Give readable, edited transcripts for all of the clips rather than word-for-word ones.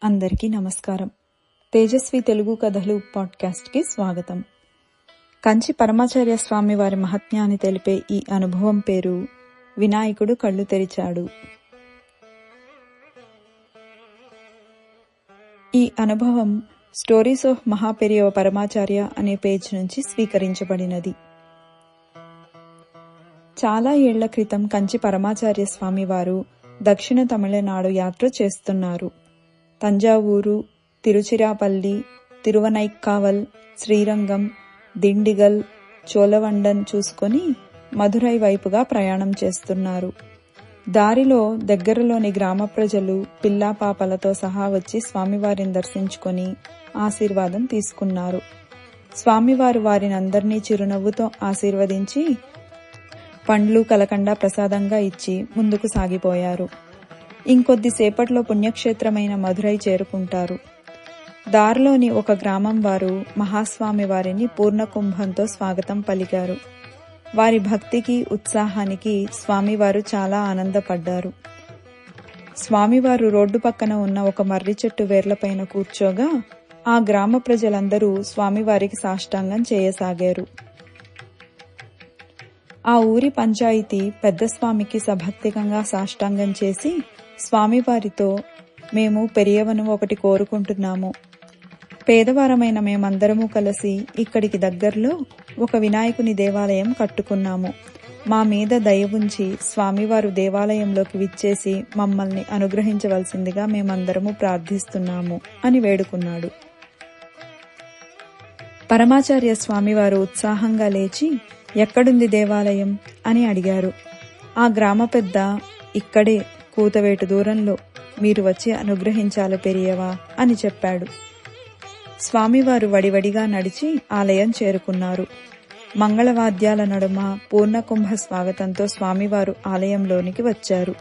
అందరికీ నమస్కారం. తేజస్వి తెలుగు కథలు పాడ్కాస్ట్కి స్వాగతం. కంచి పరమాచార్య స్వామి వారి మహాత్మ్యాన్ని తెలిపే ఈ అనుభవం పేరు వినాయకుడు కళ్ళు తెరిచాడు. ఈ అనుభవం స్టోరీస్ ఆఫ్ మహాపెరియవ పరమాచార్య అనే పేజ్ నుంచి స్వీకరించబడినది. చాలా ఏళ్ల క్రితం కంచి పరమాచార్య స్వామి వారు దక్షిణ తమిళనాడు యాత్ర చేస్తున్నారు. తంజావూరు, తిరుచిరాపల్లి, తిరువనైక్కావల్, శ్రీరంగం, దిండిగల్, చోళవండన్ చూసుకొని మధురై వైపుగా ప్రయాణం చేస్తున్నారు. దారిలో దగ్గరలోని గ్రామ ప్రజలు పిల్లా పాపలతో సహా వచ్చి స్వామివారిని దర్శించుకొని ఆశీర్వాదం తీసుకున్నారు. స్వామివారు వారినందరినీ చిరునవ్వుతో ఆశీర్వదించి పండ్లు కలకండ ప్రసాదంగా ఇచ్చి ముందుకు సాగిపోయారు. ఇంకొద్దిసేపట్లో పుణ్యక్షేత్రమైన మధురై చేరుకుంటారు. దారిలోని ఒక గ్రామం వారు మహాస్వామి వారిని పూర్ణకుంభంతో స్వాగతం పలికారు. వారి భక్తికి ఉత్సాహానికి స్వామివారు చాలా ఆనందపడ్డారు. స్వామివారు రోడ్డు పక్కన ఉన్న ఒక మర్రి చెట్టు వేర్లపైన కూర్చోగా ఆ గ్రామ ప్రజలందరూ స్వామివారికి సాష్టాంగం చేయసాగారు. ఆ ఊరి పంచాయితీ పెద్ద స్వామికి సభక్తికంగా సాష్టాంగం చేసి స్వామివారితో, మేము పెరియవను ఒకటి కోరుకుంటున్నాము. పేదవారమైన మేమందరము కలిసి ఇక్కడికి దగ్గరలో ఒక వినాయకుని దేవాలయం కట్టుకున్నాము. మా మీద దయ ఉంచి స్వామివారు దేవాలయంలోకి విచ్చేసి మమ్మల్ని అనుగ్రహించవలసిందిగా మేమందరము ప్రార్థిస్తున్నాము అని వేడుకున్నాడు. పరమాచార్య స్వామివారు ఉత్సాహంగా లేచి, ఎక్కడుంది దేవాలయం అని అడిగారు. ఆ గ్రామ పెద్ద, ఇక్కడే కూతవేటు దూరంలో, మీరు వచ్చి అనుగ్రహించాలి పెరియవా అని చెప్పాడు. స్వామివారు వడివడిగా నడిచి ఆలయం చేరుకున్నారు. మంగళవాద్యాల నడుమ పూర్ణకుంభ స్వాగతంతో స్వామివారు ఆలయంలోనికి వచ్చారు.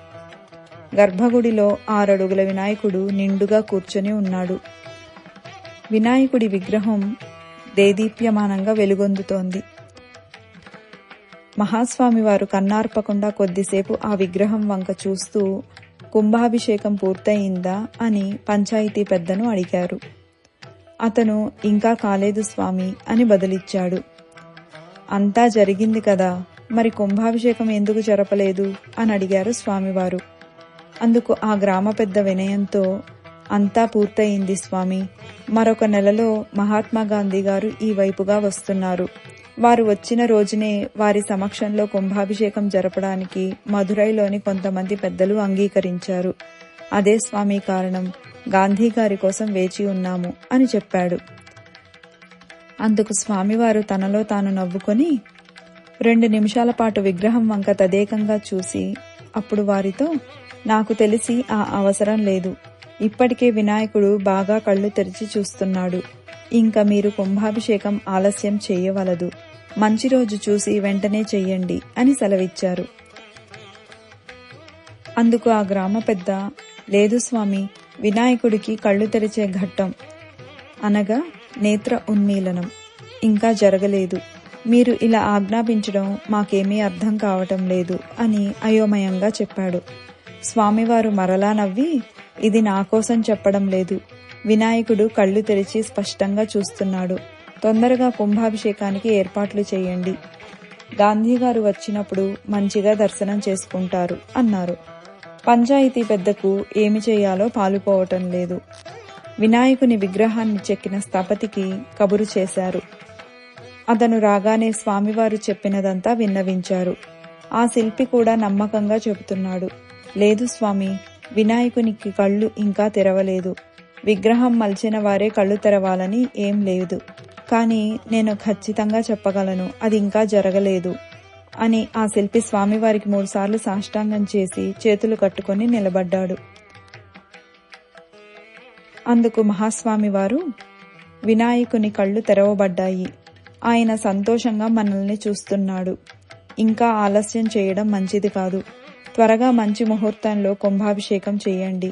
గర్భగుడిలో 6 అడుగుల వినాయకుడు నిండుగా కూర్చొని ఉన్నాడు. వినాయకుడి విగ్రహం దేదీప్యమానంగా వెలుగొందుతోంది. మహాస్వామివారు కన్నార్పకుండా కొద్దిసేపు ఆ విగ్రహం వంక చూస్తూ, కుంభాభిషేకం పూర్తయిందా అని పంచాయితీ పెద్దను అడిగారు. అతను, ఇంకా కాలేదు స్వామి అని బదులిచ్చాడు. అంతా జరిగింది కదా, మరి కుంభాభిషేకం ఎందుకు జరపలేదు అని అడిగారు స్వామివారు. అందుకు ఆ గ్రామ పెద్ద వినయంతో, అంతా పూర్తయింది స్వామి, మరొక నెలలో మహాత్మా గాంధీ గారు ఈ వైపుగా వస్తున్నారు. వారు వచ్చిన రోజునే వారి సమక్షంలో కుంభాభిషేకం జరపడానికి మధురైలోని కొంతమంది పెద్దలు అంగీకరించారు. అదే స్వామి కారణం, గాంధీ గారి కోసం వేచి ఉన్నాము అని చెప్పాడు. అందుకు స్వామివారు తనలో తాను నవ్వుకొని 2 నిమిషాల పాటు విగ్రహం వంక తదేకంగా చూసి అప్పుడు వారితో, నాకు తెలిసి ఆ అవసరం లేదు. ఇప్పటికే వినాయకుడు బాగా కళ్ళు తెరిచి చూస్తున్నాడు. ఇంకా మీరు కుంభాభిషేకం ఆలస్యం చేయవలదు. మంచి రోజు చూసి వెంటనే చెయ్యండి అని సెలవిచ్చారు. అందుకు ఆ గ్రామ పెద్ద, లేదు స్వామి, వినాయకుడికి కళ్ళు తెరిచే ఘట్టం అనగా నేత్ర ఉన్మీలనం ఇంకా జరగలేదు. మీరు ఇలా ఆజ్ఞాపించడం మాకేమీ అర్థం కావటం లేదు అని అయోమయంగా చెప్పాడు. స్వామివారు మరలా నవ్వి, ఇది నా కోసం చెప్పడం లేదు. వినాయకుడు కళ్ళు తెరిచి స్పష్టంగా చూస్తున్నాడు. తొందరగా కుంభాభిషేకానికి ఏర్పాట్లు చేయండి. గాంధీగారు వచ్చినప్పుడు మంచిగా దర్శనం చేసుకుంటారు అన్నారు. పంచాయతీ పెద్దకు ఏమి చేయాలో పాలుపోవటం లేదు. వినాయకుని విగ్రహాన్ని చెక్కిన స్థపతికి కబురు చేశారు. అతను రాగానే స్వామివారు చెప్పినదంతా విన్నవించారు. ఆ శిల్పి కూడా నమ్మకంగా చెబుతున్నాడు, లేదు స్వామి, వినాయకునికి కళ్ళు ఇంకా తెరవలేదు. విగ్రహం మలిచిన వారే కళ్ళు తెరవాలని ఏం లేదు. కానీ నేను ఖచ్చితంగా చెప్పగలను, అది ఇంకా జరగలేదు అని ఆ శిల్పి స్వామివారికి 3 సార్లు సాష్టాంగం చేసి చేతులు కట్టుకొని నిలబడ్డాడు. అందుకు మహాస్వామివారు, వినాయకుని కళ్ళు తెరవబడ్డాయి. ఆయన సంతోషంగా మనల్ని చూస్తున్నాడు. ఇంకా ఆలస్యం చేయడం మంచిది కాదు. త్వరగా మంచి ముహూర్తంలో కుంభాభిషేకం చేయండి.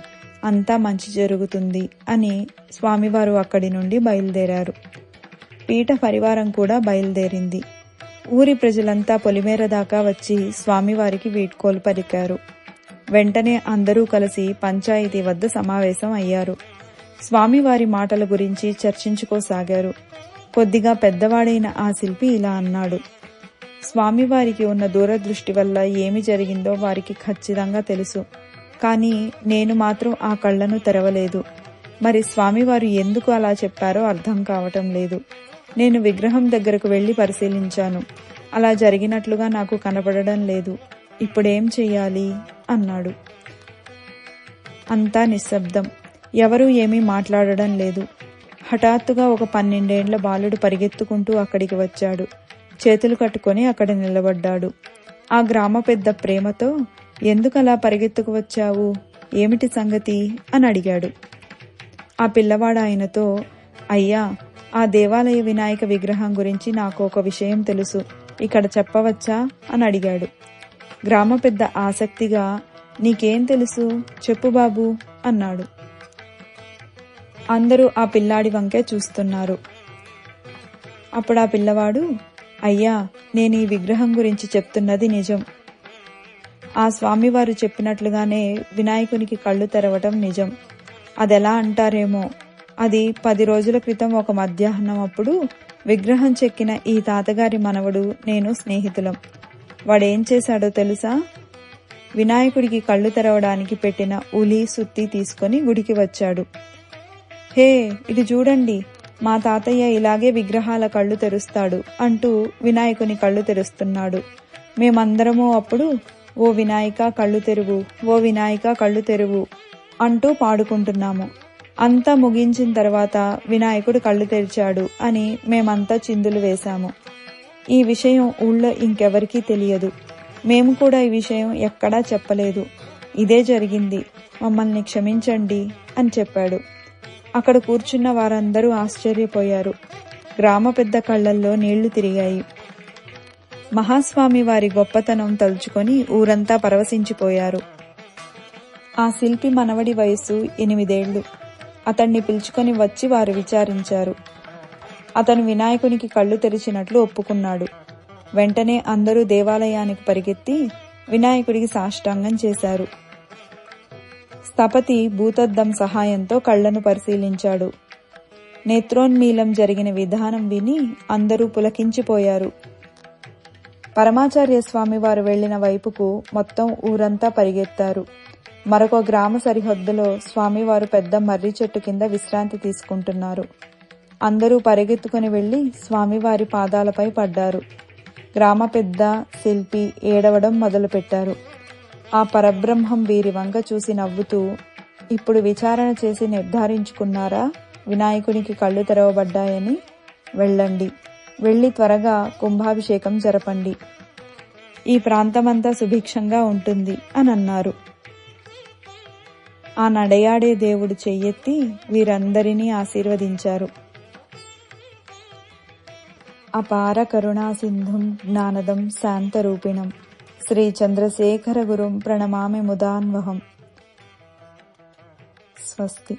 అంతా మంచి జరుగుతుంది అని స్వామివారు అక్కడి నుండి బయలుదేరారు. పీఠ పరివారం కూడా బయలుదేరింది. ఊరి ప్రజలంతా పొలిమేర దాకా వచ్చి స్వామివారికి వీడ్కోలు పలికారు. వెంటనే అందరూ కలిసి పంచాయతీ వద్ద సమావేశం అయ్యారు. స్వామివారి మాటల గురించి చర్చించుకోసాగారు. కొద్దిగా పెద్దవాడైన ఆ శిల్పి ఇలా అన్నాడు. స్వామివారికి ఉన్న దూరదృష్టి వల్ల ఏమి జరిగిందో వారికి ఖచ్చితంగా తెలుసు. కానీ నేను మాత్రం ఆ కళ్ళను తెరవలేదు. మరి స్వామివారు ఎందుకు అలా చెప్పారో అర్థం కావటం లేదు. నేను విగ్రహం దగ్గరకు వెళ్లి పరిశీలించాను. అలా జరిగినట్లుగా నాకు కనపడడం లేదు. ఇప్పుడేం చెయ్యాలి అన్నాడు. అంతా నిశ్శబ్దం. ఎవరూ ఏమీ మాట్లాడడం లేదు. హఠాత్తుగా ఒక 12 ఏండ్ల బాలుడు పరిగెత్తుకుంటూ అక్కడికి వచ్చాడు. చేతులు కట్టుకొని అక్కడ నిలబడ్డాడు. ఆ గ్రామ పెద్ద ప్రేమతో, ఎందుకలా పరిగెత్తుకు వచ్చావు, ఏమిటి సంగతి అని అడిగాడు. ఆ పిల్లవాడు ఆయనతో, అయ్యా, ఆ దేవాలయ వినాయక విగ్రహం గురించి నాకు ఒక విషయం తెలుసు, ఇక్కడ చెప్పవచ్చా అని అడిగాడు. గ్రామ పెద్ద ఆసక్తిగా, నీకేం తెలుసు, చెప్పు బాబు అన్నాడు. అందరూ ఆ పిల్లాడి వంకే చూస్తున్నారు. అప్పుడు ఆ పిల్లవాడు, అయ్యా, నేను ఈ విగ్రహం గురించి చెప్తున్నది నిజం. ఆ స్వామివారు చెప్పినట్లుగానే వినాయకునికి కళ్ళు తెరవటం నిజం. అదెలా అంటారేమో, అది 10 రోజుల క్రితం ఒక మధ్యాహ్నం అప్పుడు విగ్రహం చెక్కిన ఈ తాతగారి మనవడు నేను స్నేహితులం. వాడేం చేశాడో తెలుసా? వినాయకుడికి కళ్ళు తెరవడానికి పెట్టిన ఉలి సుత్తి తీసుకొని గుడికి వచ్చాడు. హే, ఇది చూడండి, మా తాతయ్య ఇలాగే విగ్రహాల కళ్ళు తెరుస్తాడు అంటూ వినాయకుని కళ్ళు తెరుస్తున్నాడు. మేమందరము అప్పుడు, ఓ వినాయక కళ్ళు తెరువు, ఓ వినాయక కళ్ళు తెరువు అంటూ పాడుకుంటున్నాము. అంతా ముగించిన తర్వాత వినాయకుడు కళ్ళు తెరిచాడు అని మేమంతా చిందులు వేశాము. ఈ విషయం ఊళ్ళో ఇంకెవరికీ తెలియదు. మేము కూడా ఈ విషయం ఎక్కడా చెప్పలేదు. ఇదే జరిగింది, మమ్మల్ని క్షమించండి అని చెప్పాడు. అక్కడ కూర్చున్న వారందరూ ఆశ్చర్యపోయారు. గ్రామ పెద్ద కళ్ళల్లో నీళ్లు తిరిగాయి. మహాస్వామి వారి గొప్పతనం తలుచుకొని ఊరంతా పరవశించిపోయారు. ఆ శిల్పి మనవడి వయస్సు 8 ఏళ్లు. అతన్ని పిలుచుకొని వచ్చి వారు విచారించారు. అతను వినాయకునికి కళ్ళు తెరిచినట్లు ఒప్పుకున్నాడు. వెంటనే అందరూ దేవాలయానికి పరిగెత్తి వినాయకుడికి సాష్టాంగం చేశారు. స్థపతి భూతద్దం సహాయంతో కళ్లను పరిశీలించాడు. నేత్రోన్మీలం జరిగిన విధానం విని అందరూ పులకించిపోయారు. పరమాచార్య స్వామి వారు వెళ్లిన వైపుకు మొత్తం ఊరంతా పరిగెత్తారు. మరొక గ్రామ సరిహద్దులో స్వామివారు పెద్ద మర్రి చెట్టు కింద విశ్రాంతి తీసుకుంటున్నారు. అందరూ పరిగెత్తుకుని వెళ్లి స్వామివారి పాదాలపై పడ్డారు. గ్రామ పెద్ద, శిల్పి ఏడవడం మొదలుపెట్టారు. ఆ పరబ్రహ్మం వీరి వంక చూసి నవ్వుతూ, ఇప్పుడు విచారణ చేసి నిర్ధారించుకున్నారా వినాయకునికి కళ్ళు తెరవబడ్డాయని? వెళ్ళండి, వెళ్లి త్వరగా కుంభాభిషేకం జరపండి. ఈ ప్రాంతమంతా సుభిక్షంగా ఉంటుంది అని అన్నారు. ఆ నడయాడే దేవుడు చెయ్యెత్తి వీరందరినీ ఆశీర్వదించారు. అపార కరుణా సింధుం జ్ఞానదం శాంతరూపిణం శ్రీ చంద్రశేఖర గురుం ప్రణమామి ముదాన్వహం. స్వస్తి.